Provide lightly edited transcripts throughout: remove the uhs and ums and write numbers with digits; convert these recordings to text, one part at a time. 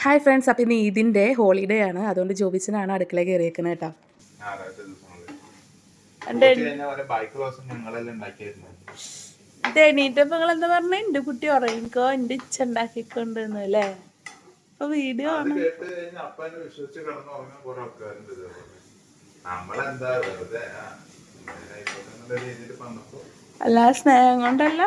Hi friends, അപ്പോൾ ഇന്ന് ഈദിൻ്റെ holiday ആണ്. അതുകൊണ്ട് ജോബിച്ചനാണ് അടുക്കളയിൽ കയറിയേക്കുന്നത് കേട്ടോ. ഇത് എണീറ്റപ്പോൾ നിങ്ങൾ എന്താ പറഞ്ഞത്? എൻ്റെ കുട്ടി ഉറങ്ങിക്കോ, എൻ്റെ ഇച്ച ഉണ്ടാക്കിക്കൊണ്ടിരുന്നു അല്ലേ? അപ്പൊ വീഡിയോ ആണ്. അല്ല, സ്നേഹം കൊണ്ടല്ല.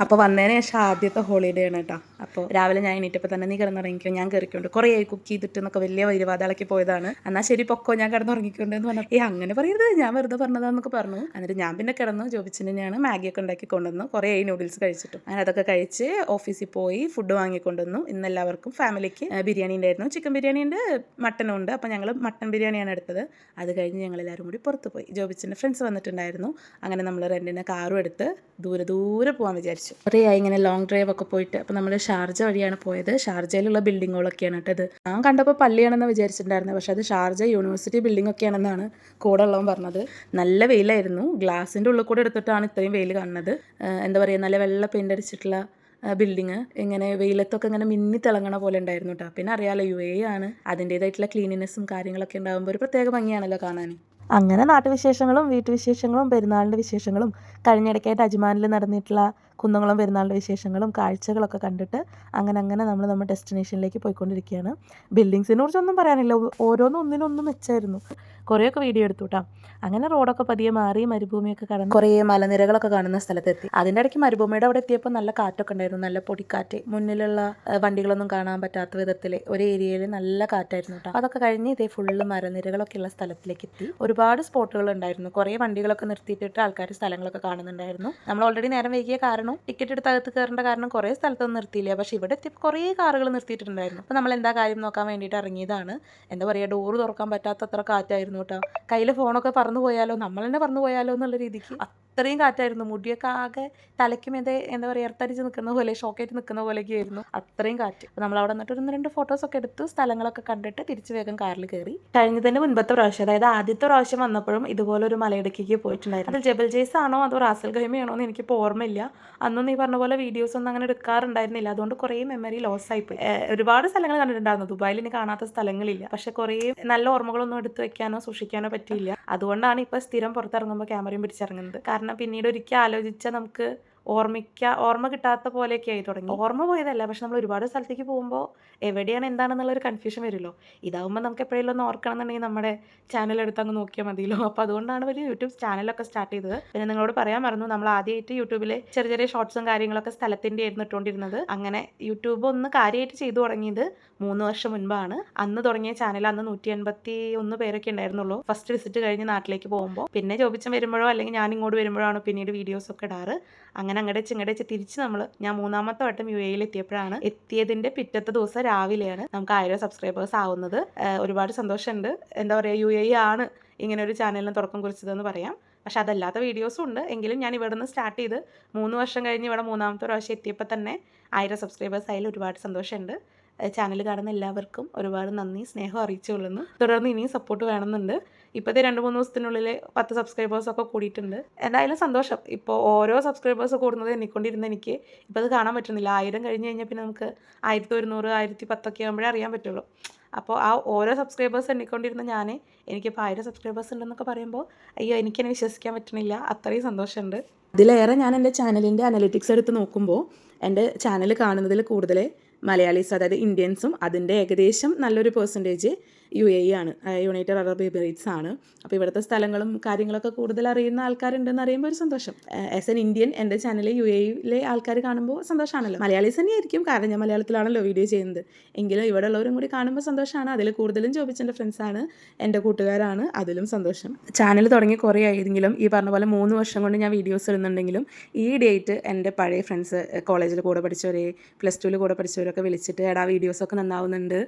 അപ്പോൾ വന്നതിന് ശേഷം ആദ്യത്തെ ഹോളിഡേ ആണ് കേട്ടോ. അപ്പോൾ രാവിലെ ഞാൻ എണീറ്റപ്പോൾ തന്നെ നീ കിടന്നുറങ്ങിക്കോ, ഞാൻ കയറിക്കൊണ്ട് കുറേ ആയി കുക്ക് ചെയ്തിട്ട് എന്നൊക്കെ വലിയ വൈരുവാദാളക്കി പോയതാണ്. എന്നാൽ ശരി പൊക്കോ, ഞാൻ കിടന്നുറങ്ങിക്കൊണ്ടെന്ന് പറഞ്ഞു. അങ്ങനെ പറയരുത്, ഞാൻ വെറുതെ പറഞ്ഞതാന്നൊക്കെ പറഞ്ഞു. എന്നിട്ട് ഞാൻ പിന്നെ കിടന്നു. ജോബിച്ചിന് തന്നെയാണ് മാഗിയൊക്കെ ഉണ്ടാക്കി കൊണ്ടുവന്നു. കുറേ ആയി നൂഡിൽസ് കഴിച്ചിട്ടും. അങ്ങനെ അതൊക്കെ കഴിച്ച് ഓഫീസിൽ പോയി ഫുഡ് വാങ്ങിക്കൊണ്ടുവന്നു. ഇന്ന് എല്ലാവർക്കും ഫാമിലിക്ക് ബിരിയാണി ഉണ്ടായിരുന്നു. ചിക്കൻ ബിരിയാണി ഉണ്ട്, മട്ടനും ഉണ്ട്. അപ്പോൾ ഞങ്ങൾ മട്ടൻ ബിരിയാണിയാണ് എടുത്തത്. അത് കഴിഞ്ഞ് ഞങ്ങളെല്ലാവരും കൂടി പുറത്ത് പോയി. ജോബിച്ചിൻ്റെ ഫ്രണ്ട്സ് വന്നിട്ടുണ്ടായിരുന്നു. അങ്ങനെ നമ്മൾ റെൻറ്റിന് കാറും എടുത്ത് ദൂരെ പോകാൻ വിചാരിച്ചു. കുറേ ആയി ഇങ്ങനെ ലോങ് ഡ്രൈവ് ഒക്കെ പോയിട്ട്. അപ്പോൾ നമ്മൾ ഷാർജ വഴിയാണ് പോയത്. ഷാർജയിലുള്ള ബിൽഡിങ്ങുകളൊക്കെയാണ് കേട്ടോ ഇത്. ഞാൻ കണ്ടപ്പോൾ പള്ളിയാണെന്ന് വിചാരിച്ചിട്ടുണ്ടായിരുന്നത്, പക്ഷേ അത് ഷാർജ യൂണിവേഴ്സിറ്റി ബിൽഡിംഗ് ഒക്കെയാണെന്നാണ് കൂടെ ഉള്ളവൻ പറഞ്ഞത്. നല്ല വെയിലായിരുന്നു. ഗ്ലാസിൻ്റെ ഉള്ളിൽ കൂടെ എടുത്തിട്ടാണ് ഇത്രയും വെയിൽ കാണുന്നത്. എന്താ പറയുക, നല്ല വെള്ള പെയിൻ്റ് അടിച്ചിട്ടുള്ള ബിൽഡിങ് ഇങ്ങനെ വെയിലത്തൊക്കെ ഇങ്ങനെ മിന്നി തിളങ്ങണ പോലെ ഉണ്ടായിരുന്നു കേട്ടോ. പിന്നെ അറിയാമല്ലോ, UAE ആണ്. അതിൻ്റേതായിട്ടുള്ള ക്ലീനിനെസ്സും കാര്യങ്ങളൊക്കെ ഉണ്ടാകുമ്പോൾ ഒരു പ്രത്യേക ഭംഗിയാണല്ലോ കാണാൻ. അങ്ങനെ നാട്ടുവിശേഷങ്ങളും വീട്ടുവിശേഷങ്ങളും പെരുന്നാളിൻ്റെ വിശേഷങ്ങളും കഴിഞ്ഞിടയ്ക്കായിട്ട് അജ്മാനിൽ നടന്നിട്ടുള്ള കുന്നംകുളം പെരുന്നാളിൻ്റെ വിശേഷങ്ങളും കാഴ്ചകളൊക്കെ കണ്ടിട്ട് അങ്ങനെ നമ്മൾ ഡെസ്റ്റിനേഷനിലേക്ക് പോയിക്കൊണ്ടിരിക്കുകയാണ്. ബിൽഡിങ്സിനെ കുറിച്ചൊന്നും പറയാനില്ല, ഓരോന്നും ഒന്നിനൊന്നും മെച്ചമായിരുന്നു. കുറേയൊക്കെ വീഡിയോ എടുത്തു കേട്ടോ. അങ്ങനെ റോഡൊക്കെ പതിയെ മാറി മരുഭൂമിയൊക്കെ കടന്ന് കുറേ മലനിരകളൊക്കെ കാണുന്ന സ്ഥലത്തെത്തി. അതിൻ്റെ ഇടയ്ക്ക് മരുഭൂമിയുടെ അവിടെ എത്തിയപ്പോൾ നല്ല കാറ്റൊക്കെ ഉണ്ടായിരുന്നു, നല്ല പൊടിക്കാറ്റ്. മുന്നിലുള്ള വണ്ടികളൊന്നും കാണാൻ പറ്റാത്ത വിധത്തിൽ ഒരു ഏരിയയിൽ നല്ല കാറ്റായിരുന്നു കേട്ടോ. അതൊക്കെ കഴിഞ്ഞ് ഇതേ ഫുള്ള് മരനിരകളൊക്കെ ഉള്ള സ്ഥലത്തിലേക്ക് എത്തി. ഒരുപാട് സ്പോട്ടുകൾ ഉണ്ടായിരുന്നു. കുറേ വണ്ടികളൊക്കെ നിർത്തിയിട്ടിട്ട് ആൾക്കാർ സ്ഥലങ്ങളൊക്കെ കാണുന്നുണ്ടായിരുന്നു. നമ്മൾ ഓൾറെഡി നേരം വൈകിയ കാരണം ടിക്കറ്റ് എടുത്ത് അകത്ത് കയറേണ്ട കാരണം കുറേ സ്ഥലത്തൊന്നും നിർത്തിയില്ല. പക്ഷേ ഇവിടെ എത്തിയപ്പോൾ കുറേ കാറുകൾ നിർത്തിയിട്ടുണ്ടായിരുന്നു. അപ്പോൾ നമ്മൾ എന്താ കാര്യം നോക്കാൻ വേണ്ടിയിട്ട് ഇറങ്ങിയതാണ്. എന്താ പറയുക, ഡോറ് തുറക്കാൻ പറ്റാത്തത്ര കാറ്റായിരുന്നു കേട്ടോ. കയ്യിൽ ഫോണൊക്കെ പറന്നു പോയാലോ, നമ്മൾ തന്നെ പറന്നു പോയാലോ എന്നുള്ള രീതിക്ക് അത്രയും കാറ്റായിരുന്നു. മുടിയൊക്കെ ആകെ തലയ്ക്കും എന്താ പറയുക, എർത്തടിച്ച് നിൽക്കുന്ന പോലെ, ഷോക്കേറ്റ് നിൽക്കുന്ന പോലെയൊക്കെ ആയിരുന്നു. അത്രയും കാറ്റ്. അപ്പോൾ നമ്മൾ അവിടെ നിന്നിട്ട് 1-2 ഫോട്ടോസൊക്കെ എടുത്ത് സ്ഥലങ്ങളൊക്കെ കണ്ടിട്ട് തിരിച്ച് വേഗം കാറിൽ കയറി. കഴിഞ്ഞതിൻ്റെ മുൻപത്തെ പ്രാവശ്യം, അതായത് ആദ്യത്തെ പ്രാവശ്യം വന്നപ്പോഴും ഇതുപോലൊരു മലയിടുക്കിലേക്ക് പോയിട്ടുണ്ടായിരുന്നു. അതിൽ ജബൽ ജയ്സ് ആണോ അതോ റാസൽ ഖൈമയാണോ എന്ന് എനിക്കിപ്പോൾ ഓർമ്മയില്ല. അന്നൊന്നും ഈ പറഞ്ഞ പോലെ വീഡിയോസ് ഒന്നും അങ്ങനെ എടുക്കാറുണ്ടായിരുന്നില്ല. അതുകൊണ്ട് കുറേ മെമ്മറി ലോസ് ആയിപ്പോയി. ഒരുപാട് സ്ഥലങ്ങൾ കണ്ടിട്ടുണ്ടായിരുന്നു. ദുബായിൽ ഇനി കാണാത്ത സ്ഥലങ്ങളില്ല. പക്ഷെ കുറേ നല്ല ഓർമ്മകളൊന്നും എടുത്ത് വെക്കാനോ സൂക്ഷിക്കാനോ പറ്റിയില്ല. അതുകൊണ്ടാണ് ഇപ്പോൾ സ്ഥിരം പുറത്തിറങ്ങുമ്പോൾ ക്യാമറയും പിടിച്ചിറങ്ങുന്നത്. കാരണം പിന്നീട് ഒരിക്കൽ ആലോചിച്ചാൽ നമുക്ക് ഓർമ്മ കിട്ടാത്ത പോലെയൊക്കെ ആയി തുടങ്ങി. ഓർമ്മ പോയതല്ല, പക്ഷെ നമ്മൾ ഒരുപാട് സ്ഥലത്തേക്ക് പോകുമ്പോൾ എവിടെയാണ് എന്താണെന്നുള്ളൊരു കൺഫ്യൂഷൻ വരുമല്ലോ. ഇതാവുമ്പോൾ നമുക്ക് എപ്പോഴെങ്കിലും ഒന്ന് ഓർക്കണം എന്നുണ്ടെങ്കിൽ നമ്മുടെ ചാനൽ എടുത്ത് അങ്ങ് നോക്കിയാൽ മതിയല്ലോ. അപ്പോൾ അതുകൊണ്ടാണ് ഒരു യൂട്യൂബ് ചാനലൊക്കെ സ്റ്റാർട്ട് ചെയ്തത്. പിന്നെ നിങ്ങളോട് പറയാൻ മറന്നു, നമ്മൾ ആദ്യമായിട്ട് യൂട്യൂബിലെ ചെറിയ ഷോർട്സും കാര്യങ്ങളൊക്കെ സ്ഥലത്തിൻ്റെ ആയിരുന്നു ഇട്ടുകൊണ്ടിരുന്നത്. അങ്ങനെ യൂട്യൂബ് ഒന്ന് കാര്യമായിട്ട് ചെയ്തു തുടങ്ങിയത് 3 വർഷം മുൻപാണ്. അന്ന് തുടങ്ങിയ ചാനൽ അന്ന് 181 പേരൊക്കെ ഉണ്ടായിരുന്നുള്ളൂ ഫസ്റ്റ് വിസിറ്റ് കഴിഞ്ഞ് നാട്ടിലേക്ക് പോകുമ്പോൾ. പിന്നെ ജോബിച്ചൻ വരുമ്പോഴോ അല്ലെങ്കിൽ ഞാൻ ഇങ്ങോട്ട് വരുമ്പോഴാണ് പിന്നീട് വീഡിയോസൊക്കെ ഇടാറ്. അങ്ങനെ അങ്ങടച്ച് തിരിച്ച് ഞാൻ 3ാമത്തെ വട്ടം UAE എത്തിയപ്പോഴാണ്. എത്തിയതിൻ്റെ പിറ്റത്തെ ദിവസം രാവിലെയാണ് നമുക്ക് 1000 സബ്സ്ക്രൈബേഴ്സ് ആവുന്നത്. ഒരുപാട് സന്തോഷമുണ്ട്. എന്താ പറയുക, UAE ആണ് ഇങ്ങനെ ഒരു ചാനലിന് തുടക്കം കുറിച്ചതെന്ന് പറയാം. പക്ഷെ അതല്ലാത്ത വീഡിയോസും ഉണ്ട്. എങ്കിലും ഞാൻ ഇവിടെ നിന്ന് സ്റ്റാർട്ട് ചെയ്ത് 3 വർഷം കഴിഞ്ഞ് ഇവിടെ 3ാമത്തെ പ്രാവശ്യം എത്തിയപ്പോൾ തന്നെ 1000 സബ്സ്ക്രൈബേഴ്സ് ആയാലും ഒരുപാട് സന്തോഷമുണ്ട്. ചാനൽ കാണുന്ന എല്ലാവർക്കും ഒരുപാട് നന്ദി, സ്നേഹം അറിയിച്ചു കൊള്ളുന്നു. തുടർന്ന് ഇനിയും സപ്പോർട്ട് വേണമെന്നുണ്ട്. ഇപ്പോഴത്തെ 2-3 ദിവസത്തിനുള്ളിൽ 10 സബ്സ്ക്രൈബേഴ്സൊക്കെ കൂടിയിട്ടുണ്ട്. എന്തായാലും സന്തോഷം. ഇപ്പോൾ ഓരോ സബ്സ്ക്രൈബേഴ്സ് കൂടുന്നത് എണ്ണിക്കൊണ്ടിരുന്ന എനിക്ക് ഇപ്പോൾ അത് കാണാൻ പറ്റുന്നില്ല. 1000 കഴിഞ്ഞ് കഴിഞ്ഞാൽ പിന്നെ നമുക്ക് 1100, 1010 ഒക്കെ ആകുമ്പോഴേ അറിയാൻ പറ്റുള്ളൂ. അപ്പോൾ ആ ഓരോ സബ്സ്ക്രൈബേഴ്സ് എണ്ണിക്കൊണ്ടിരുന്ന എനിക്കിപ്പോൾ 1000 സബ്സ്ക്രൈബേഴ്സ് ഉണ്ടെന്നൊക്കെ പറയുമ്പോൾ അയ്യോ, എനിക്കെന്നെ വിശ്വസിക്കാൻ പറ്റണില്ല. അത്രയും സന്തോഷമുണ്ട്. ഇതിലേറെ ഞാൻ എൻ്റെ ചാനലിൻ്റെ അനലിറ്റിക്സ് എടുത്ത് നോക്കുമ്പോൾ എൻ്റെ ചാനൽ കാണുന്നതിൽ കൂടുതൽ മലയാളീസ്, അതായത് ഇന്ത്യൻസും അതിൻ്റെ ഏകദേശം നല്ലൊരു പെർസെൻറ്റേജ് UAE ആണ്, യുണൈറ്റഡ് അറബ് എമിറേറ്റ്സ് ആണ്. അപ്പോൾ ഇവിടുത്തെ സ്ഥലങ്ങളും കാര്യങ്ങളൊക്കെ കൂടുതൽ അറിയുന്ന ആൾക്കാരുണ്ടെന്ന് അറിയുമ്പോൾ ഒരു സന്തോഷം. ആസ് എൻ ഇന്ത്യൻ എൻ്റെ ചാനൽ UAE ആൾക്കാർ കാണുമ്പോൾ സന്തോഷമാണല്ലോ. മലയാളീസ് തന്നെയായിരിക്കും, കാരണം ഞാൻ മലയാളത്തിലാണല്ലോ വീഡിയോ ചെയ്യുന്നത്. എങ്കിലും ഇവിടെ ഉള്ളവരും കൂടി കാണുമ്പോൾ സന്തോഷമാണ്. അതിൽ കൂടുതലും ജോബിച്ചൻ്റെ ഫ്രണ്ട്സാണ്, എൻ്റെ കൂട്ടുകാരാണ്, അതിലും സന്തോഷം. ചാനൽ തുടങ്ങി കുറേ ആയിരുന്നെങ്കിലും ഈ പറഞ്ഞ പോലെ 3 വർഷം കൊണ്ട് ഞാൻ വീഡിയോസ് ഇടുന്നുണ്ടെങ്കിലും ഈ ഡേറ്റ് എൻ്റെ പഴയ ഫ്രണ്ട്സ്, കോളേജിൽ കൂടെ പഠിച്ചവരെ, +2 കൂടെ പഠിച്ചവരൊക്കെ വിളിച്ചിട്ട് എടാ വീഡിയോസൊക്കെ നന്നാവുന്നുണ്ട്,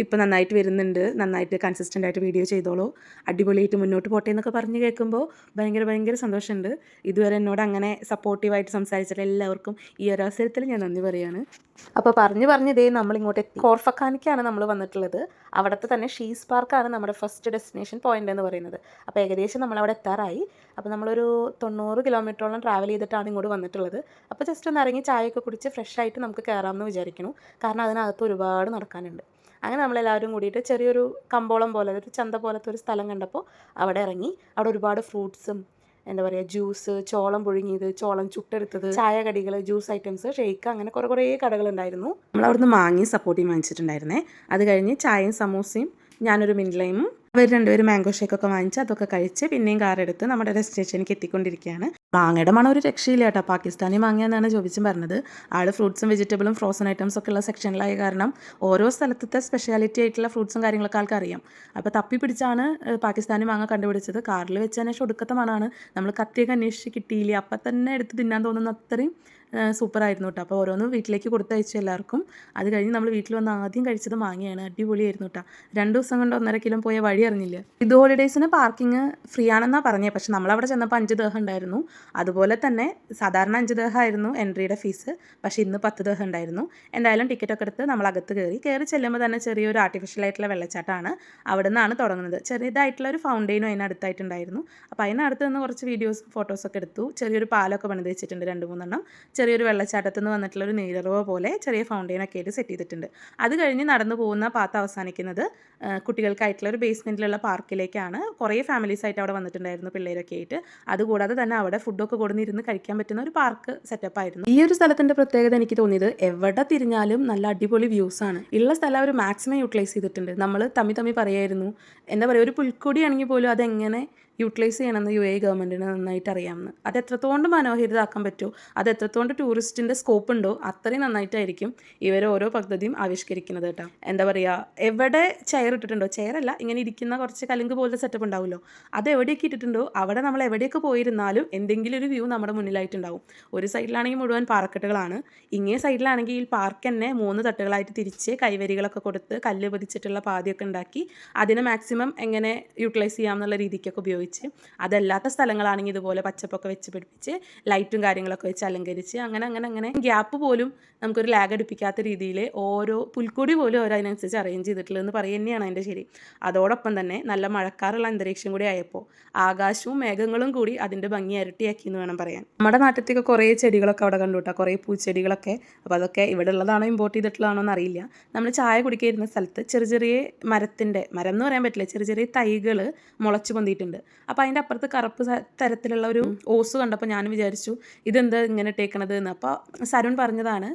ഇപ്പം നന്നായിട്ട് വരുന്നുണ്ട്, നന്നായിട്ട് കൺസിസ്റ്റൻ്റ് ആയിട്ട് വീഡിയോ ചെയ്തോളൂ, അടിപൊളിയായിട്ട് മുന്നോട്ട് പോട്ടെ എന്നൊക്കെ പറഞ്ഞ് കേൾക്കുമ്പോൾ ഭയങ്കര സന്തോഷമുണ്ട്. ഇതുവരെ എന്നോട് അങ്ങനെ സപ്പോർട്ടീവായിട്ട് സംസാരിച്ചിട്ട് എല്ലാവർക്കും ഈ ഒരു അവസരത്തിൽ ഞാൻ നന്ദി പറയുകയാണ്. അപ്പോൾ പറഞ്ഞ് ഇതേ നമ്മളിങ്ങോട്ട് എത്തി. കോർഫഖാനിക്കാണ് നമ്മൾ വന്നിട്ടുള്ളത്. അവിടുത്തെ തന്നെ ഷീസ് പാർക്കാണ് നമ്മുടെ ഫസ്റ്റ് ഡെസ്റ്റിനേഷൻ പോയിന്റ് എന്ന് പറയുന്നത്. അപ്പോൾ ഏകദേശം നമ്മളവിടെ എത്താറായി. അപ്പോൾ നമ്മളൊരു 90 കിലോമീറ്ററോളം ട്രാവൽ ചെയ്തിട്ടാണ് ഇങ്ങോട്ട് വന്നിട്ടുള്ളത്. അപ്പോൾ ജസ്റ്റ് ഒന്ന് ഇറങ്ങി ചായയൊക്കെ കുടിച്ച് ഫ്രഷ് ആയിട്ട് നമുക്ക് കയറാമെന്ന് വിചാരിക്കുന്നു. കാരണം അതിനകത്ത് ഒരുപാട് നടക്കാനുണ്ട്. അങ്ങനെ നമ്മളെല്ലാവരും കൂടിയിട്ട് ചെറിയൊരു കമ്പോളം പോലെ, ഒരു ചന്ത പോലത്തെ ഒരു സ്ഥലം കണ്ടപ്പോൾ അവിടെ ഇറങ്ങി. അവിടെ ഒരുപാട് ഫ്രൂട്ട്സും എന്താ പറയുക, ജ്യൂസ്, ചോളം പുഴുങ്ങിയത്, ചോളം ചുട്ടെടുത്തത്, ചായ കടികൾ, ജ്യൂസ് ഐറ്റംസ്, ഷെയ്ക്ക്, അങ്ങനെ കുറേ കടകളുണ്ടായിരുന്നു. നമ്മളവിടുന്ന് മാങ്ങയും സപ്പോർട്ടയും വാങ്ങിച്ചിട്ടുണ്ടായിരുന്നേ. അത് കഴിഞ്ഞ് ചായയും സമൂസയും ഞാനൊരു മിൻലൈമും അവർ രണ്ടുപേരും മാംഗോ ഷേക്കൊക്കെ വാങ്ങിച്ച് അതൊക്കെ കഴിച്ച് പിന്നെയും കാറെടുത്ത് നമ്മുടെ ഡെസ്റ്റിനേഷനിലേക്ക് എത്തിക്കൊണ്ടിരിക്കുകയാണ്. മാങ്ങയുടെ മണം ഒരു രക്ഷയില്ല കേട്ടോ. പാകിസ്ഥാനി മാങ്ങ എന്നാണ് ജോബിച്ചും പറഞ്ഞത്. ആൾ ഫ്രൂട്ട്സും വെജിറ്റബിളും ഫ്രോസൺ ഐറ്റംസ് ഒക്കെ ഉള്ള സെക്ഷനിലായ കാരണം ഓരോ സ്ഥലത്തെ സ്പെഷ്യാലിറ്റി ആയിട്ടുള്ള ഫ്രൂട്ട്സും കാര്യങ്ങളൊക്കെ ആൾക്ക് അറിയാം. അപ്പോൾ തപ്പി പിടിച്ചാണ് പാകിസ്ഥാനി മാങ്ങ കണ്ടുപിടിച്ചത്. കാറിൽ വെച്ചതിന് ശേഷം ഒടുക്കത്തെ മണമാണ്. നമ്മൾ കത്തിയൊക്കെ അന്വേഷിച്ച് കിട്ടിയില്ല, അപ്പം തന്നെ എടുത്ത് തിന്നാൻ തോന്നുന്ന അത്രയും സൂപ്പറായിരുന്നു കേട്ടോ. അപ്പോൾ ഓരോന്നും വീട്ടിലേക്ക് കൊടുത്തയച്ചു എല്ലാവർക്കും. അത് കഴിഞ്ഞ് നമ്മൾ വീട്ടിൽ വന്ന് ആദ്യം കഴിച്ചത് മാങ്ങയാണ്. അടിപൊളിയായിരുന്നു കേട്ടോ. 2 ദിവസം കൊണ്ട് 1.5 കിലോ പോയ വഴി അറിഞ്ഞില്ല. ഇത് ഹോളിഡേയ്സിന് പാർക്കിംഗ് ഫ്രീ ആണെന്നാണ് പറഞ്ഞത്. പക്ഷെ നമ്മളവിടെ ചെന്നപ്പോൾ 5 ദർഹം ഉണ്ടായിരുന്നു. അതുപോലെ തന്നെ സാധാരണ 5 ദർഹം ആയിരുന്നു എൻട്രിയുടെ ഫീസ്. പക്ഷേ ഇന്ന് 10 ദർഹം ഉണ്ടായിരുന്നു. എന്തായാലും ടിക്കറ്റൊക്കെ എടുത്ത് നമ്മൾ അകത്ത് കയറി ചെല്ലുമ്പോൾ തന്നെ ചെറിയൊരു ആർട്ടിഫിഷ്യലായിട്ടുള്ള വെള്ളച്ചാട്ടമാണ്. അവിടെ നിന്നാണ് തുടങ്ങുന്നത്. ചെറിയതായിട്ടുള്ള ഒരു ഫൗണ്ടെയിനും അതിനടുത്തായിട്ടുണ്ടായിരുന്നു. അപ്പോൾ അതിനടുത്ത് നിന്ന് കുറച്ച് വീഡിയോസും ഫോട്ടോസൊക്കെ എടുത്തു. ചെറിയൊരു പാലൊക്കെ പണിത് വെച്ചിട്ടുണ്ട്, 2-3 എണ്ണം. ചെറിയൊരു വെള്ളച്ചാട്ടത്തിൽ നിന്ന് വന്നിട്ടുള്ള ഒരു നീരറവ പോലെ ചെറിയ ഫൗണ്ടെയിനൊക്കെ ആയിട്ട് സെറ്റ് ചെയ്തിട്ടുണ്ട്. അത് കഴിഞ്ഞ് നടന്നു പോകുന്ന പാത അവസാനിക്കുന്നത് കുട്ടികൾക്കായിട്ടുള്ള ഒരു ബേസ്മെൻറ്റിലുള്ള പാർക്കിലേക്കാണ്. കുറേ ഫാമിലീസ് ആയിട്ട് അവിടെ വന്നിട്ടുണ്ടായിരുന്നു, പിള്ളേരൊക്കെ ആയിട്ട്. അതുകൂടാതെ തന്നെ അവിടെ ഫുഡൊക്കെ കൊടുന്നിരുന്ന് കഴിക്കാൻ പറ്റുന്ന ഒരു പാർക്ക് സെറ്റപ്പ് ആയിരുന്നു. ഈ ഒരു സ്ഥലത്തിൻ്റെ പ്രത്യേകത എനിക്ക് തോന്നിയത് എവിടെ തിരിഞ്ഞാലും നല്ല അടിപൊളി വ്യൂസാണ്. ഉള്ള സ്ഥലം അവർ മാക്സിമം യൂട്ടിലൈസ് ചെയ്തിട്ടുണ്ട്. നമ്മൾ തമ്മി പറയായിരുന്നു, എന്താ പറയുക, ഒരു പുൽക്കൊടിയാണെങ്കിൽ പോലും അതെങ്ങനെ യൂട്ടിലൈസ് ചെയ്യണമെന്ന് UAE ഗവൺമെൻറ്റിന് നന്നായിട്ട് അറിയാമെന്ന്. അത് എത്രത്തോണ്ട് മനോഹരിതാക്കാൻ പറ്റുമോ, അത് എത്രത്തോണ്ട് ടൂറിസ്റ്റിൻ്റെ സ്കോപ്പ് ഉണ്ടോ അത്രയും നന്നായിട്ടായിരിക്കും ഇവർ ഓരോ പദ്ധതിയും ആവിഷ്കരിക്കുന്നത് കേട്ടോ. എന്താ പറയുക, എവിടെ ചെയർ ഇട്ടിട്ടുണ്ടോ, ചെയറല്ല, ഇങ്ങനെ ഇരിക്കുന്ന കുറച്ച് കലുങ്ക് പോലത്തെ സെറ്റപ്പ് ഉണ്ടാവുമല്ലോ, അത് എവിടെയൊക്കെ ഇട്ടിട്ടുണ്ടോ അവിടെ നമ്മൾ എവിടെയൊക്കെ പോയിരുന്നാലും എന്തെങ്കിലും ഒരു വ്യൂ നമ്മുടെ മുന്നിലായിട്ടുണ്ടാവും. ഒരു സൈഡിലാണെങ്കിൽ മുഴുവൻ പാറക്കെട്ടുകളാണ്, ഇങ്ങേ സൈഡിലാണെങ്കിൽ ഈ പാർക്ക് തന്നെ 3 തട്ടുകളായിട്ട് തിരിച്ച് കൈവരികളൊക്കെ കൊടുത്ത് കല്ല് പതിച്ചിട്ടുള്ള പാതയൊക്കെ ഉണ്ടാക്കി അതിനെ മാക്സിമം എങ്ങനെ യൂട്ടിലൈസ് ചെയ്യാമെന്നുള്ള രീതിക്കൊക്കെ ഉപയോഗിച്ച്, അതല്ലാത്ത സ്ഥലങ്ങളാണെങ്കിൽ ഇതുപോലെ പച്ചപ്പൊക്കെ വെച്ച് പിടിപ്പിച്ച് ലൈറ്റും കാര്യങ്ങളൊക്കെ വെച്ച് അലങ്കരിച്ച് അങ്ങനെ ഗ്യാപ്പ് പോലും നമുക്കൊരു ലാഗ് അടുപ്പിക്കാത്ത രീതിയിൽ ഓരോ പുൽക്കൊടി പോലും അവർ അതിനനുസരിച്ച് അറേഞ്ച് ചെയ്തിട്ടുള്ളതെന്ന് പറയുക തന്നെയാണ് അതിൻ്റെ ശരി. അതോടൊപ്പം തന്നെ നല്ല മഴക്കാറുള്ള അന്തരീക്ഷം കൂടി ആയപ്പോൾ ആകാശവും മേഘങ്ങളും കൂടി അതിൻ്റെ ഭംഗി ഇരട്ടിയാക്കി എന്ന് വേണം പറയാൻ. നമ്മുടെ നാട്ടിലത്തേക്ക് കുറേ ചെടികളൊക്കെ അവിടെ കണ്ടു കേട്ടോ, കുറേ പൂച്ചെടികളൊക്കെ. അപ്പോൾ അതൊക്കെ ഇവിടെ ഉള്ളതാണോ ഇമ്പോർട്ട് ചെയ്തിട്ടുള്ളതാണോ എന്നറിയില്ല. നമ്മൾ ചായ കുടിക്കുന്ന സ്ഥലത്ത് ചെറിയ മരം എന്ന് പറയാൻ പറ്റില്ല, ചെറിയ തൈകൾ മുളച്ച് പൊന്തിയിട്ടുണ്ട്. അപ്പോൾ അതിൻ്റെ അപ്പുറത്ത് കറുപ്പ് തരത്തിലുള്ള ഒരു ഓസ് കണ്ടപ്പോൾ ഞാൻ വിചാരിച്ചു ഇതെന്താ ഇങ്ങനെ ഇട്ടേക്കണത് എന്ന്. അപ്പോൾ സരുൺ പറഞ്ഞതാണ്,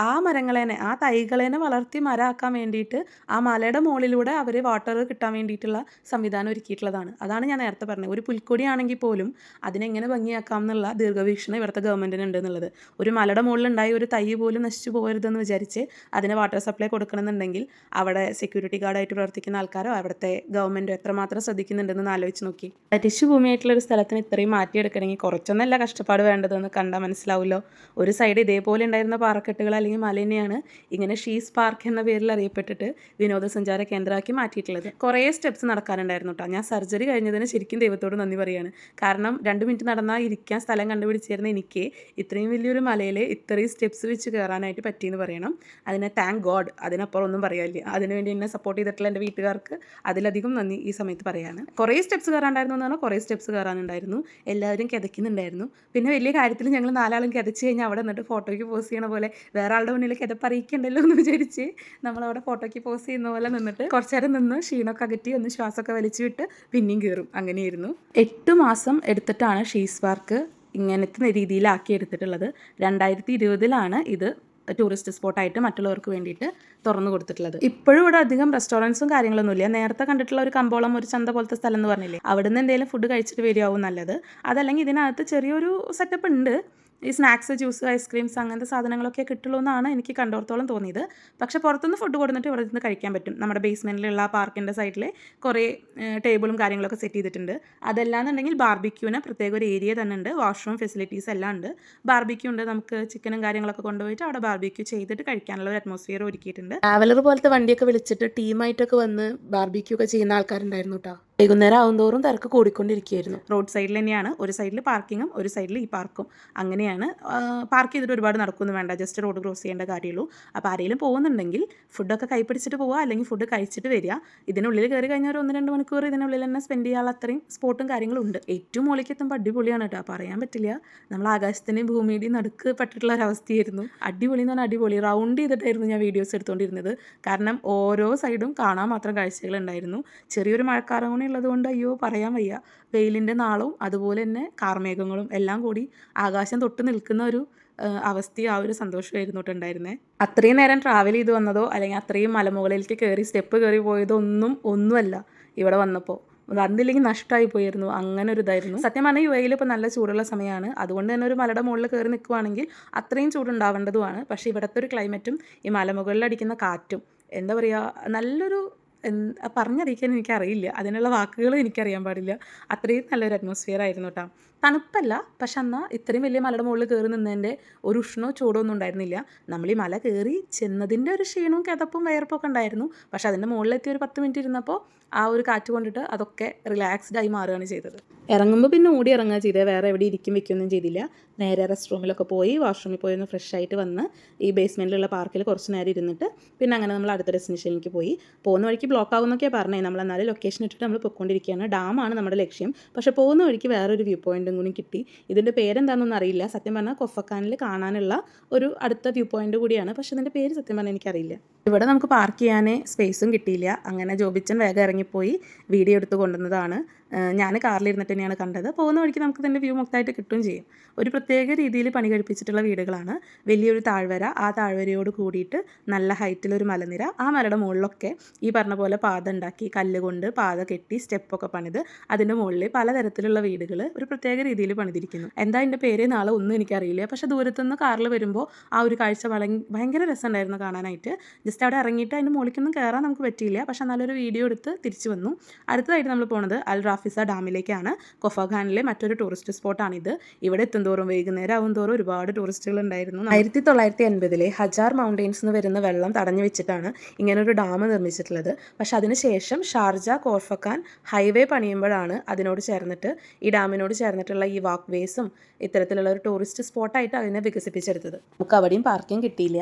ആ മരങ്ങളേനെ, ആ തൈകളേനെ വളർത്തി മരമാക്കാൻ വേണ്ടിയിട്ട് ആ മലയുടെ മുകളിലൂടെ അവർ വാട്ടർ കിട്ടാൻ വേണ്ടിയിട്ടുള്ള സംവിധാനം ഒരുക്കിയിട്ടുള്ളതാണ്. അതാണ് ഞാൻ നേരത്തെ പറഞ്ഞത്. ഒരു പുൽക്കൊടിയാണെങ്കിൽ പോലും അതിനെങ്ങനെ ഭംഗിയാക്കാം എന്നുള്ള ദീർഘവീക്ഷണം ഇവിടുത്തെ ഗവൺമെൻറ്റിന് ഉണ്ട് എന്നുള്ളത്. ഒരു മലയുടെ മുകളിലുണ്ടായി ഒരു തൈ പോലും നശിച്ചു പോകരുതെന്ന് വിചാരിച്ച് അതിന് വാട്ടർ സപ്ലൈ കൊടുക്കണമെന്നുണ്ടെങ്കിൽ അവിടെ സെക്യൂരിറ്റി ഗാർഡായിട്ട് പ്രവർത്തിക്കുന്ന ആൾക്കാരോ അവിടുത്തെ ഗവൺമെൻറ്റോ എത്രമാത്രം ശ്രദ്ധിക്കുന്നുണ്ടെന്ന് ആലോചിച്ച് നോക്കി. ടിഷ്യൂ ഭൂമിയായിട്ടുള്ള ഒരു സ്ഥലത്തിന് ഇത്രയും മാറ്റിയെടുക്കണമെങ്കിൽ കുറച്ചൊന്നല്ല കഷ്ടപ്പാട് വേണ്ടതെന്ന് കണ്ടാൽ മനസ്സിലാവുമല്ലോ. ഒരു സൈഡ് ഇതേപോലെ ഉണ്ടായിരുന്ന പാറക്കെട്ടുകൾ അല്ലെങ്കിൽ മല തന്നെയാണ് ഇങ്ങനെ ഷീസ് പാർക്ക് എന്ന പേരിൽ അറിയപ്പെട്ടിട്ട് വിനോദസഞ്ചാര കേന്ദ്രമാക്കി മാറ്റിയിട്ടുള്ളത്. കുറേ സ്റ്റെപ്സ് നടക്കാനുണ്ടായിരുന്നു കേട്ടോ. ഞാൻ സർജറി കഴിഞ്ഞതിന് ശരിക്കും ദൈവത്തോട് നന്ദി പറയുകയാണ്. കാരണം 2 മിനിറ്റ് നടന്നാൽ ഇരിക്കാൻ സ്ഥലം കണ്ടുപിടിച്ചിരുന്ന എനിക്ക് ഇത്രയും വലിയൊരു മലയിൽ ഇത്രയും സ്റ്റെപ്സ് വെച്ച് കയറാനായിട്ട് പറ്റിയെന്ന് പറയണം. അതിനെ താങ്ക് ഗോഡ്, അതിനപ്പുറം ഒന്നും പറയാനില്ല. അതിനുവേണ്ടി എന്നെ സപ്പോർട്ട് ചെയ്തിട്ടുള്ള എൻ്റെ വീട്ടുകാർക്ക് അതിലധികം നന്ദി ഈ സമയത്ത് പറയാണ്. കുറേ സ്റ്റെപ്സ് കയറാണ്ടായിരുന്നു എന്ന് പറഞ്ഞാൽ കുറേ സ്റ്റെപ്സ് കയറാനുണ്ടായിരുന്നു. എല്ലാവരും കിതയ്ക്കുന്നുണ്ടായിരുന്നു. പിന്നെ വലിയ കാര്യത്തിൽ ഞങ്ങൾ 4 ആളും കിതച്ച് കഴിഞ്ഞാൽ അവിടെ നിന്നിട്ട് ഫോട്ടോയ്ക്ക് പോസ്റ്റ് ചെയ്യണ പോലെ വേറെ ആളുടെ മുന്നിൽ കിതപ്പറിയിക്കണ്ടല്ലോ എന്ന് വിചാരിച്ച് നമ്മളവിടെ ഫോട്ടോയ്ക്ക് പോസ്റ്റ് ചെയ്യുന്ന പോലെ നിന്നിട്ട് കുറച്ച് നേരം നിന്ന് ക്ഷീണമൊക്കെ അകറ്റി ഒന്ന് ശ്വാസമൊക്കെ വലിച്ചു വിട്ട് പിന്നെയും കയറും. അങ്ങനെയായിരുന്നു. 8 മാസം എടുത്തിട്ടാണ് ഷീസ് പാർക്ക് ഇങ്ങനത്തെ രീതിയിലാക്കി എടുത്തിട്ടുള്ളത്. 2020 ഇത് ടൂറിസ്റ്റ് സ്പോട്ടായിട്ട് മറ്റുള്ളവർക്ക് വേണ്ടിയിട്ട് തുറന്നു കൊടുത്തിട്ടുള്ളത്. ഇപ്പോഴും ഇവിടെ അധികം റെസ്റ്റോറൻറ്റ്സും കാര്യങ്ങളൊന്നുമില്ല. നേരത്തെ കണ്ടിട്ടുള്ള ഒരു കമ്പോളം, ഒരു ചന്ത പോലത്തെ സ്ഥലം എന്ന് പറഞ്ഞില്ലേ, അവിടെ നിന്ന് എന്തെങ്കിലും ഫുഡ് കഴിച്ചിട്ട് വരികയാവും നല്ലത്. അതല്ലെങ്കിൽ ഇതിനകത്ത് ചെറിയൊരു സെറ്റപ്പ് ഉണ്ട്. ഈ സ്നാക്സ്, ജ്യൂസ്, ഐസ്ക്രീംസ് അങ്ങനത്തെ സാധനങ്ങളൊക്കെ കിട്ടുള്ളൂ എന്നാണ് എനിക്ക് കണ്ടോർത്തോളം തോന്നിയത്. പക്ഷേ പുറത്തുനിന്ന് ഫുഡ് കൊടുത്തിട്ട് ഇവിടെ നിന്ന് കഴിക്കാൻ പറ്റും. നമ്മുടെ ബേസ്മെൻറ്റിലുള്ള പാർക്കിൻ്റെ സൈഡിൽ കുറേ ടേബിളും കാര്യങ്ങളൊക്കെ സെറ്റ് ചെയ്തിട്ടുണ്ട്. അതല്ലാന്നുണ്ടെങ്കിൽ ബാർബിക്യൂവിന് പ്രത്യേക ഒരു ഏരിയ തന്നെ ഉണ്ട്, വാഷ്റൂം ഫെസിലിറ്റീസ് എല്ലാം ഉണ്ട്. ബാർബിക്യൂ ഉണ്ട്, നമുക്ക് ചിക്കനും കാര്യങ്ങളൊക്കെ കൊണ്ടുപോയിട്ട് അവിടെ ബാർബിക്യൂ ചെയ്തിട്ട് കഴിക്കാനുള്ള ഒരു അറ്റ്മോസ്ഫിയർ ഒരുക്കിയിട്ടുണ്ട്. ട്രാവലർ പോലത്തെ വണ്ടിയൊക്കെ വിളിച്ചിട്ട് ടീമായിട്ടൊക്കെ വന്ന് ബാർബിക്യൂ ഒക്കെ ചെയ്യുന്ന ആൾക്കാരുണ്ടായിരുന്നു കേട്ടോ. വൈകുന്നേരം ആവുന്തോറും തിരക്ക് കൂടിക്കൊണ്ടിരിക്കുകയായിരുന്നു. റോഡ് സൈഡിൽ തന്നെയാണ്, ഒരു സൈഡിൽ പാർക്കിങ്ങും ഒരു സൈഡിൽ ഈ പാർക്കും. അങ്ങനെയാണ് പാർക്ക് ചെയ്തിട്ട് ഒരുപാട് നടക്കൊന്നും വേണ്ട, ജസ്റ്റ് റോഡ് ക്രോസ് ചെയ്യേണ്ട കാര്യമുള്ളൂ. അപ്പോൾ ആരെങ്കിലും പോകുന്നുണ്ടെങ്കിൽ ഫുഡൊക്കെ കൈപ്പിടിച്ചിട്ട് പോവുക, അല്ലെങ്കിൽ ഫുഡ് കഴിച്ചിട്ട് വരിക. ഇതിനുള്ളിൽ കയറി കഴിഞ്ഞാൽ ഒരു 1-2 മണിക്കൂർ ഇതിനുള്ളിൽ തന്നെ സ്പെൻഡ് ചെയ്യാനുള്ള അത്രയും സ്പോട്ടും കാര്യങ്ങളും ഉണ്ട്. ഏറ്റവും മുകളിലേക്ക് എത്തുമ്പോൾ അടിപൊളിയാണ് കേട്ടോ, പറയാൻ പറ്റില്ല. നമ്മൾ ആകാശത്തിൻ്റെയും ഭൂമിയുടെയും നടുക്ക് പെട്ടിട്ടുള്ള ഒരവസ്ഥയായിരുന്നു. അടിപൊളി എന്ന് പറഞ്ഞാൽ അടിപൊളി. റൗണ്ട് ചെയ്തിട്ടായിരുന്നു ഞാൻ വീഡിയോസ് എടുത്തുകൊണ്ടിരുന്നത്. കാരണം ഓരോ സൈഡും കാണാൻ മാത്രം കാഴ്ചകളുണ്ടായിരുന്നു. ചെറിയൊരു മഴക്കാലം കൂടി ഉള്ളതുകൊണ്ട് അയ്യോ പറയാൻ വയ്യ. വെയിലിൻ്റെ നാളവും അതുപോലെ തന്നെ കാർമേഘങ്ങളും എല്ലാം കൂടി ആകാശം തൊട്ട് നിൽക്കുന്ന ഒരു അവസ്ഥയും ആ ഒരു സന്തോഷമായിരുന്നു ഉണ്ടായിരുന്നത്. അത്രയും നേരം ട്രാവൽ ചെയ്ത് വന്നതോ അല്ലെങ്കിൽ അത്രയും മലമുകളിലേക്ക് കയറി സ്റ്റെപ്പ് കയറി പോയതോ ഒന്നുമല്ല ഇവിടെ വന്നപ്പോൾ. വന്നില്ലെങ്കിൽ നഷ്ടമായി പോയിരുന്നു, അങ്ങനെ ഒരു ഇതായിരുന്നു. സത്യം പറഞ്ഞാൽ UAE ഇപ്പോൾ നല്ല ചൂടുള്ള സമയമാണ്. അതുകൊണ്ട് തന്നെ ഒരു മലയുടെ മുകളിൽ കയറി നിൽക്കുവാണെങ്കിൽ അത്രയും ചൂടുണ്ടാവേണ്ടതുമാണ്. പക്ഷേ ഇവിടുത്തെ ഒരു ക്ലൈമറ്റും ഈ മലമുകളിൽ അടിക്കുന്ന കാറ്റും എന്താ പറയുക, നല്ലൊരു പറഞ്ഞറിയിക്കാൻ എനിക്കറിയില്ല, അതിനുള്ള വാക്കുകൾ എനിക്കറിയാൻ പാടില്ല. അത്രയും നല്ലൊരു അറ്റ്മോസ്ഫിയർ ആയിരുന്നു കേട്ടോ. തണുപ്പല്ല, പക്ഷെ എന്നാൽ ഇത്രയും വലിയ മലയുടെ മുകളിൽ കയറി നിന്നതിൻ്റെ ഒരു ഉഷ്ണോ ചൂടോ ഒന്നും ഉണ്ടായിരുന്നില്ല. നമ്മൾ ഈ മല കയറി ചെന്നതിൻ്റെ ഒരു ക്ഷീണവും കിതപ്പും വയർപ്പൊക്കെ ഉണ്ടായിരുന്നു. പക്ഷെ അതിൻ്റെ മുകളിലെത്തി ഒരു 10 മിനിറ്റ് ഇരുന്നപ്പോൾ ആ ഒരു കാറ്റ് കൊണ്ടിട്ട് അതൊക്കെ റിലാക്സ്ഡായി മാറുകയാണ് ചെയ്തത്. ഇറങ്ങുമ്പോൾ പിന്നെ ഓടി ഇറങ്ങുക ചെയ്തത്, വേറെ എവിടെ വയ്ക്കുകയൊന്നും ചെയ്തില്ല. നേരെ റെസ്റ്റ് റൂമിലൊക്കെ പോയി വാഷ്റൂമിൽ പോയി ഒന്ന് ഫ്രഷ് ആയിട്ട് വന്ന് ഈ ബേസ്മെൻറ്റിലുള്ള പാർക്കിൽ കുറച്ച് നേരം ഇരുന്നിട്ട് പിന്നെ അങ്ങനെ നമ്മൾ അടുത്ത ഡെസ്റ്റിനേഷനിലേക്ക് പോയി. പോകുന്ന വഴിക്ക് ബ്ലോക്ക് ആവുമെന്നൊക്കെയാണ് പറഞ്ഞത്. നമ്മൾ എന്നാലും ലൊക്കേഷൻ ഇട്ടിട്ട് നമ്മൾ പൊയ്ക്കൊണ്ടിരിക്കുകയാണ്. ഡാമാണ് നമ്മുടെ ലക്ഷ്യം. പക്ഷേ പോകുന്ന വഴിക്ക് വേറൊരു വ്യൂ പോയിൻറ്റും കൂടി കിട്ടി. ഇതിൻ്റെ പേരെന്താണെന്നൊന്നും അറിയില്ല. സത്യം പറഞ്ഞാൽ കൊഫക്കാനിൽ കാണാനുള്ള ഒരു അടുത്ത വ്യൂ പോയിൻ്റ് കൂടിയാണ്. പക്ഷേ ഇതിൻ്റെ പേര് സത്യം പറഞ്ഞാൽ എനിക്കറിയില്ല. ഇവിടെ നമുക്ക് പാർക്ക് ചെയ്യാൻ സ്പേസും കിട്ടിയില്ല. അങ്ങനെ ജോബിച്ചൻ വേഗം ഇറങ്ങിപ്പോയി വീഡിയോ എടുത്ത് കൊണ്ടുവന്നതാണ്. ഞാൻ കാറിലിരുന്നിട്ട് തന്നെയാണ് കണ്ടത്. പോകുന്ന വഴിക്ക് നമുക്ക് ഇതിൻ്റെ വ്യൂ മൊത്തമായിട്ട് കിട്ടുകയും ചെയ്യും. ഒരു പ്രത്യേക രീതിയിൽ പണി കഴിപ്പിച്ചിട്ടുള്ള വീടുകളാണ്. വലിയൊരു താഴ്വര, ആ താഴ്വരയോട് കൂടിയിട്ട് നല്ല ഹൈറ്റിലൊരു മലനിര, ആ മലയുടെ മുകളിലൊക്കെ ഈ പറഞ്ഞ പോലെ പാത ഉണ്ടാക്കി കല്ലുകൊണ്ട് പാത കെട്ടി സ്റ്റെപ്പൊക്കെ പണിത് അതിൻ്റെ മുകളിൽ പലതരത്തിലുള്ള വീടുകൾ ഒരു പ്രത്യേക രീതിയിൽ പണിതിരിക്കുന്നു. എന്താ അതിൻ്റെ പേര് നാളെ ഒന്നും എനിക്കറിയില്ല. പക്ഷേ ദൂരത്തുനിന്ന് കാറിൽ വരുമ്പോൾ ആ ഒരു കാഴ്ച ഭയങ്കര രസമുണ്ടായിരുന്നു കാണാനായിട്ട്. ജസ്റ്റ് അവിടെ ഇറങ്ങിയിട്ട് അതിൻ്റെ മുകളിലേക്കൊന്നും കയറാൻ നമുക്ക് പറ്റിയില്ല. പക്ഷേ നല്ലൊരു വീഡിയോ എടുത്ത് തിരിച്ചു വന്നു. അടുത്തതായിട്ട് നമ്മൾ പോകുന്നത് അൽ റാഫിസ ഡാമിലേക്കാണ്. കൊഫഖാനിലെ മറ്റൊരു ടൂറിസ്റ്റ് സ്പോട്ടാണിത്. ഇവിടെ എത്തുന്തോറും വൈകുന്നേരം ആവുന്തോറും ഒരുപാട് ടൂറിസ്റ്റുകൾ ഉണ്ടായിരുന്നു. 1980 ഹജാർ മൗണ്ടെയിൻസ് നിന്ന് വരുന്ന വെള്ളം തടഞ്ഞു വെച്ചിട്ടാണ് ഇങ്ങനൊരു ഡാം നിർമ്മിച്ചിട്ടുള്ളത്. പക്ഷെ അതിനുശേഷം ഷാർജ കോർഫക്കാൻ ഹൈവേ പണിയുമ്പോഴാണ് അതിനോട് ചേർന്നിട്ട് ഈ ഡാമിനോട് ചേർന്നിട്ടുള്ള ഈ വാക്ക് വേസും ഇത്തരത്തിലുള്ള ഒരു ടൂറിസ്റ്റ് സ്പോട്ടായിട്ട് അതിനെ വികസിപ്പിച്ചെടുത്തത്. നമുക്ക് അവിടെയും പാർക്കിംഗ് കിട്ടിയില്ല,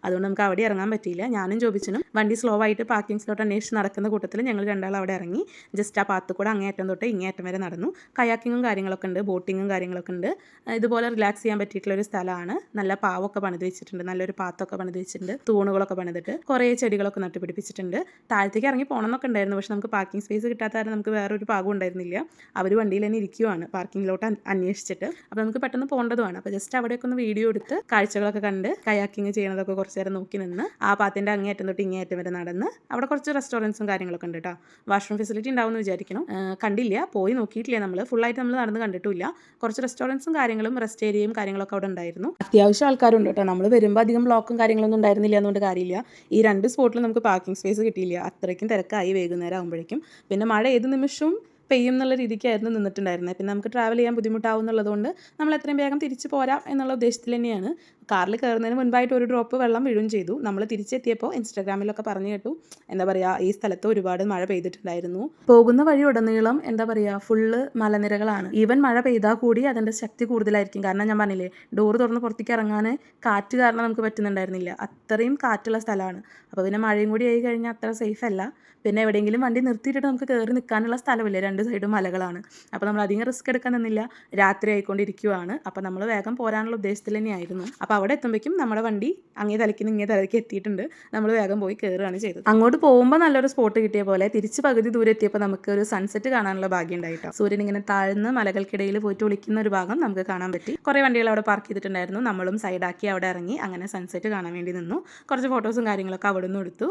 അതുകൊണ്ട് നമുക്ക് അവിടെ ഇറങ്ങാൻ പറ്റിയില്ല. ഞാനും ജോബിച്ചനും വണ്ടി സ്ലോ ആയിട്ട് പാർക്കിംഗ് സ്ലോട്ട് അന്വേഷിച്ച് നടക്കുന്ന കൂട്ടത്തിൽ ഞങ്ങൾ രണ്ടാളും അവിടെ ഇറങ്ങി ജസ്റ്റ് ആ പാത്ത് കൂടെ അങ്ങേയറ്റം തൊട്ട് ഇങ്ങേയറ്റം വരെ നടന്നു. കയാക്കിങ്ങും കാര്യങ്ങളൊക്കെ ഉണ്ട്, ബോട്ടിങ്ങും കാര്യങ്ങളൊക്കെ ഉണ്ട്. ഇതുപോലെ റിലാക്സ് ചെയ്യാൻ പറ്റിയിട്ടുള്ളൊരു സ്ഥലമാണ്. നല്ല പാവൊക്കെ പണിത് വെച്ചിട്ടുണ്ട്, നല്ലൊരു പാത്തൊക്കെ പണിത് വെച്ചിട്ടുണ്ട്, തൂണുകളൊക്കെ പണിതിട്ട് കുറേ ചെടികളൊക്കെ നട്ടുപിടിപ്പിച്ചിട്ടുണ്ട്. താഴത്തേക്ക് ഇറങ്ങി പോകണം എന്നൊക്കെ ഉണ്ടായിരുന്നു. പക്ഷെ നമുക്ക് പാർക്കിംഗ് സ്പേസ് കിട്ടാത്ത കാരണം നമുക്ക് വേറൊരു പാകം ഉണ്ടായിരുന്നില്ല. അവർ വണ്ടിയിൽ തന്നെ ഇരിക്കുവാണ് പാർക്കിങ്ങിലോട്ട് അന്വേഷിച്ചിട്ട്. അപ്പോൾ നമുക്ക് പെട്ടെന്ന് പോകേണ്ടതുമാണ്. അപ്പോൾ ജസ്റ്റ് അവിടെയൊക്കെ ഒന്ന് വീഡിയോ എടുത്ത് കാഴ്ചകളൊക്കെ കണ്ട് കയാക്കിങ് ചെയ്യണതൊക്കെ കുറച്ച് നേരം നോക്കി നിന്ന് ആ പാത്തിൻ്റെ അങ്ങേയറ്റം തൊട്ട് ഇങ്ങേയറ്റം വരെ നടന്ന് അവിടെ കുറച്ച് റെസ്റ്റോറൻറ്റ്സും കാര്യങ്ങളൊക്കെ ഉണ്ട് കേട്ടോ. വാഷ്റൂം ഫെസിലിറ്റി ഉണ്ടാവുമെന്ന് വിചാരിക്കണം. കണ്ടില്ല, പോയി നോക്കിയിട്ടില്ല. നമ്മൾ ഫുള്ളായിട്ട് നമ്മൾ നടന്ന് കണ്ടിട്ടില്ല. കുറച്ച് റെസ്റ്റോറൻറ്റ്സും കാര്യങ്ങളും റെസ്റ്റ് ഏരിയയും കാര്യങ്ങളൊക്കെ അവിടെ ഉണ്ടായിരുന്നു. അത്യാവശ്യം ആൾക്കാരുണ്ട് കേട്ടോ. നമ്മൾ വരുമ്പോൾ അധികം ബ്ലോക്കും കാര്യങ്ങളൊന്നും ഉണ്ടായിരുന്നില്ല എന്നുകൊണ്ട് കാര്യമില്ല. ഈ 2 സ്പോട്ടിൽ നമുക്ക് പാർക്കിംഗ് സ്പേസ് കിട്ടിയില്ല. അത്രയ്ക്കും തിരക്കായി വൈകുന്നേരം ആകുമ്പോഴേക്കും. പിന്നെ മഴ ഏത് നിമിഷവും പെയ്യും എന്നുള്ള രീതിക്കായിരുന്നു നിന്നിട്ടുണ്ടായിരുന്നത്. പിന്നെ നമുക്ക് ട്രാവൽ ചെയ്യാൻ ബുദ്ധിമുട്ടാവും എന്നുള്ളതുകൊണ്ട് നമ്മൾ എത്രയും വേഗം തിരിച്ച് പോരാം എന്നുള്ള ഉദ്ദേശത്തിൽ തന്നെയാണ്. കാറിൽ കയറുന്നതിന് മുൻപായിട്ട് ഒരു ഡ്രോപ്പ് വെള്ളം വീഴുകയും ചെയ്തു. നമ്മൾ തിരിച്ചെത്തിയപ്പോൾ ഇൻസ്റ്റാഗ്രാമിലൊക്കെ പറഞ്ഞു കേട്ടു, എന്താ പറയുക, ഈ സ്ഥലത്ത് ഒരുപാട് മഴ പെയ്തിട്ടുണ്ടായിരുന്നു. പോകുന്ന വഴി ഉടനീളം എന്താ പറയുക ഫുള്ള് മലനിരകളാണ്. ഈവൻ മഴ പെയ്താൽ കൂടി അതിൻ്റെ ശക്തി കൂടുതലായിരിക്കും. കാരണം ഞാൻ പറഞ്ഞില്ലേ, ഡോറ് തുറന്ന് പുറത്തേക്ക് ഇറങ്ങാൻ കാറ്റ് കാരണം നമുക്ക് പറ്റുന്നുണ്ടായിരുന്നില്ല. അത്രയും കാറ്റുള്ള സ്ഥലമാണ്. അപ്പോൾ പിന്നെ മഴയും കൂടി ആയി കഴിഞ്ഞാൽ അത്ര സേഫ് അല്ല. പിന്നെ എവിടെയെങ്കിലും വണ്ടി നിർത്തിയിട്ടിട്ട് നമുക്ക് കയറി നിൽക്കാനുള്ള സ്ഥലമില്ല, 2 സൈഡും മലകളാണ്. അപ്പോൾ നമ്മൾ അധികം റിസ്ക് എടുക്കാൻ നിന്നില്ല. രാത്രി ആയിക്കൊണ്ടിരിക്കുവാണ്. അപ്പോൾ നമ്മൾ വേഗം പോരാനുള്ള ഉദ്ദേശത്തിൽ തന്നെയായിരുന്നു. അപ്പോൾ അവിടെ എത്തുമ്പോഴേക്കും നമ്മുടെ വണ്ടി അങ്ങേ തലയ്ക്ക് ഇങ്ങേ തലയ്ക്ക് എത്തിയിട്ടുണ്ട്. നമ്മൾ വേഗം പോയി കയറുകയാണ് ചെയ്തത്. അങ്ങോട്ട് പോകുമ്പോൾ നല്ലൊരു സ്പോട്ട് കിട്ടിയ പോലെ തിരിച്ച് പകുതി ദൂരെ എത്തിയപ്പോൾ നമുക്ക് ഒരു സൺസെറ്റ് കാണാനുള്ള ഭാഗ്യം ഉണ്ടായിട്ടോ. സൂര്യൻ ഇങ്ങനെ താഴ്ന്ന് മലകൾക്കിടയിൽ പോയിട്ട് ഒളിക്കുന്ന ഒരു ഭാഗം നമുക്ക് കാണാൻ പറ്റി. കുറേ വണ്ടികൾ അവിടെ പാർക്ക് ചെയ്തിട്ടുണ്ടായിരുന്നു. നമ്മളും സൈഡാക്കി അവിടെ ഇറങ്ങി അങ്ങനെ സൺസെറ്റ് കാണാൻ വേണ്ടി നിന്നു. കുറച്ച് ഫോട്ടോസും കാര്യങ്ങളൊക്കെ അവിടെ നിന്ന് എടുത്തു.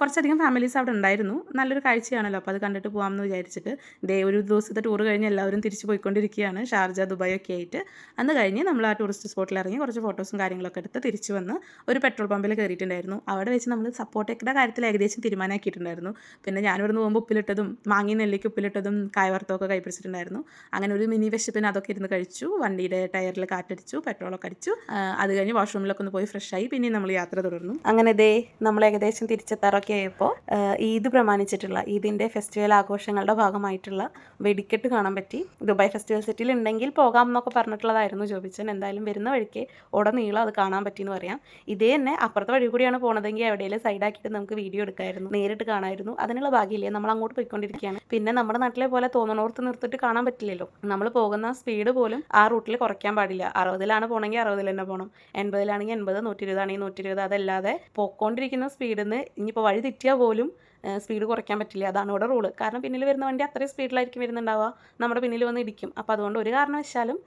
കുറച്ചധികം ഫാമിലീസ് അവിടെ ഉണ്ടായിരുന്നു. നല്ലൊരു കാഴ്ചയാണല്ലോ, അപ്പോൾ അത് കണ്ടിട്ട് പോകാമെന്ന് വിചാരിച്ചിട്ട് ഒരു ദിവസത്തെ ടൂർ കഴിഞ്ഞ് എല്ലാവരും തിരിച്ച് പോയിക്കൊണ്ടിരിക്കുകയാണ്, ഷാർജ ദുബായ് ഒക്കെ ആയിട്ട്. അന്ന് കഴിഞ്ഞ് നമ്മൾ ആ ടൂറിസ്റ്റ് സ്പോട്ടിൽ ഇറങ്ങി കുറച്ച് ഫോട്ടോസും കാര്യങ്ങളൊക്കെ എടുത്ത് തിരിച്ച് വന്ന് ഒരു പെട്രോൾ പമ്പിൽ കയറിയിട്ടുണ്ടായിരുന്നു. അവിടെ വെച്ച് നമ്മൾ സപ്പോർട്ടൊക്കെ കാര്യത്തിൽ ഏകദേശം തീരുമാനമാക്കിയിട്ടുണ്ടായിരുന്നു. പിന്നെ ഞാനിവിടുന്ന് പോകുമ്പോൾ ഉപ്പിലിട്ടതും മാങ്ങി നെല്ലിക്ക് ഉപ്പിലിട്ടതും കായവറുത്തമൊക്കെ കൈപ്പിടിച്ചിട്ടുണ്ടായിരുന്നു. അങ്ങനെ ഒരു മിനി വിശപ്പിന് അതൊക്കെ ഇരുന്ന് കഴിച്ചു. വണ്ടിയുടെ ടയറിൽ കാറ്റടിച്ചു, പെട്രോളൊക്കെ അടിച്ചു. അത് കഴിഞ്ഞ് വാഷ്റൂമിലൊക്കെ ഒന്ന് പോയി ഫ്രഷായി പിന്നെ നമ്മൾ യാത്ര തുടർന്നു. അങ്ങനെ നമ്മൾ ഏകദേശം തിരിച്ചെത്താറൊക്കെ ആയപ്പോൾ ഈദ് പ്രമാണിച്ചിട്ടുള്ള ഈദിൻ്റെ ഫെസ്റ്റിവൽ ആഘോഷങ്ങളുടെ ഭാഗമായിട്ടുള്ള വെടിക്കെട്ട് കാണാൻ പറ്റി. ദുബായ് ഫെസ്റ്റിവൽ സിറ്റിയിൽ ഉണ്ടെങ്കിൽ പോകാം എന്നൊക്കെ പറഞ്ഞിട്ടുള്ളതായിരുന്നു ജോബിച്ചൻ. എന്തായാലും വരുന്ന വഴിക്ക് ഉടനീളം അത് കാണാൻ പറ്റിയെന്ന് പറയാം. ഇതേ തന്നെ അപ്പുറത്തെ വഴി കൂടിയാണ് പോണതെങ്കിൽ എവിടെയെങ്കിലും സൈഡാക്കിയിട്ട് നമുക്ക് വീഡിയോ എടുക്കാമായിരുന്നു, നേരിട്ട് കാണാമായിരുന്നു. അതിനുള്ള ഭാഗ്യമില്ലേ, നമ്മൾ അങ്ങോട്ട് പോയിക്കൊണ്ടിരിക്കുകയാണ്. പിന്നെ നമ്മുടെ നാട്ടിലെ പോലെ തോന്നണോർത്ത് നിർത്തിയിട്ട് കാണാൻ പറ്റില്ലല്ലോ. നമ്മൾ പോകുന്ന സ്പീഡ് പോലും ആ റൂട്ടിൽ കുറയ്ക്കാൻ പാടില്ല. 60-ലാണ് പോകണമെങ്കിൽ 60 തന്നെ പോകണം, 80-ലാണെങ്കിൽ 80, 120-ആണെങ്കിൽ 120. അതല്ലാതെ പോയിക്കൊണ്ടിരിക്കുന്ന സ്പീഡിൽ നിന്ന് ഇനിയിപ്പോൾ വഴി തെറ്റിയാൽ പോലും സ്പീഡ് കുറയ്ക്കാൻ പറ്റില്ല. അതാണ് ഇവിടെ റൂള്. കാരണം പിന്നിൽ വരുന്ന വണ്ടി അത്രയും സ്പീഡിലായിരിക്കും വരുന്നുണ്ടാവുക, നമ്മുടെ പിന്നിൽ വന്ന് ഇടിക്കും. അപ്പോൾ അതുകൊണ്ട് ഒരു കാരണവശാലും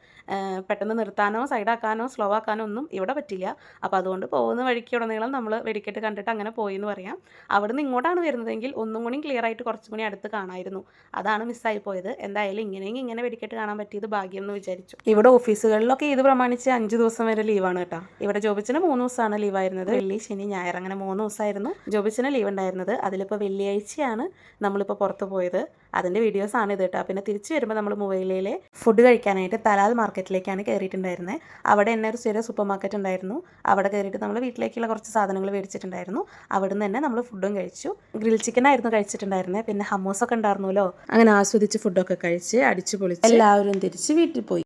പെട്ടെന്ന് നിർത്താനോ സൈഡാക്കാനോ സ്ലോ ആക്കാനോ ഒന്നും ഇവിടെ പറ്റില്ല. അപ്പോൾ അതുകൊണ്ട് പോകുന്ന വഴിക്ക് ഉടനീളം നമ്മൾ വെടിക്കെട്ട് കണ്ടിട്ട് അങ്ങനെ പോയി എന്ന് പറയാം. അവിടെ നിന്ന് ഇങ്ങോട്ടാണ് വരുന്നതെങ്കിൽ ഒന്നും കൂടി ക്ലിയർ ആയിട്ട് കുറച്ചും കൂടി അടുത്ത് കാണാമായിരുന്നു. അതാണ് മിസ്സായി പോയത്. എന്തായാലും ഇങ്ങനെ വെടിക്കെട്ട് കാണാൻ പറ്റിയത് ഭാഗ്യം എന്ന് വിചാരിച്ചു. ഇവിടെ ഓഫീസുകളിലൊക്കെ ഇത് പ്രമാണിച്ച് 5 ദിവസം വരെ ലീവാണ് കേട്ടോ. ഇവിടെ ജോബിച്ചിന് 3 ദിവസമാണ് ലീവായിരുന്നത്. വെള്ളി, ശനി, ഞായർ അങ്ങനെ 3 ദിവസമായിരുന്നു ജോബിച്ചിന് ലീവ് ഉണ്ടായിരുന്നത്. അതിലിപ്പോൾ വെള്ളിയാഴ്ചയാണ് നമ്മളിപ്പോൾ പുറത്ത് പോയത്. അതിൻ്റെ വീഡിയോസാണ് ഇത് കേട്ടോ. പിന്നെ തിരിച്ച് വരുമ്പോൾ നമ്മൾ മൊബൈലിലെ ഫുഡ് കഴിക്കാനായിട്ട് തലാൽ മാർക്കറ്റിലേക്കാണ് കയറിയിട്ടുണ്ടായിരുന്നത്. അവിടെ തന്നെ ഒരു ചെറിയ സൂപ്പർ മാർക്കറ്റ് ഉണ്ടായിരുന്നു. അവിടെ കയറിയിട്ട് നമ്മൾ വീട്ടിലേക്കുള്ള കുറച്ച് സാധനങ്ങൾ മേടിച്ചിട്ടുണ്ടായിരുന്നു. അവിടെ നിന്ന് തന്നെ നമ്മൾ ഫുഡും കഴിച്ചു. ഗ്രിൽ ചിക്കൻ ആയിരുന്നു കഴിച്ചിട്ടുണ്ടായിരുന്നത്. പിന്നെ ഹമ്മൂസൊക്കെ ഉണ്ടായിരുന്നല്ലോ. അങ്ങനെ ആസ്വദിച്ച് ഫുഡൊക്കെ കഴിച്ച് അടിച്ചു പൊളിച്ച് എല്ലാവരും തിരിച്ച് വീട്ടിൽ പോയി.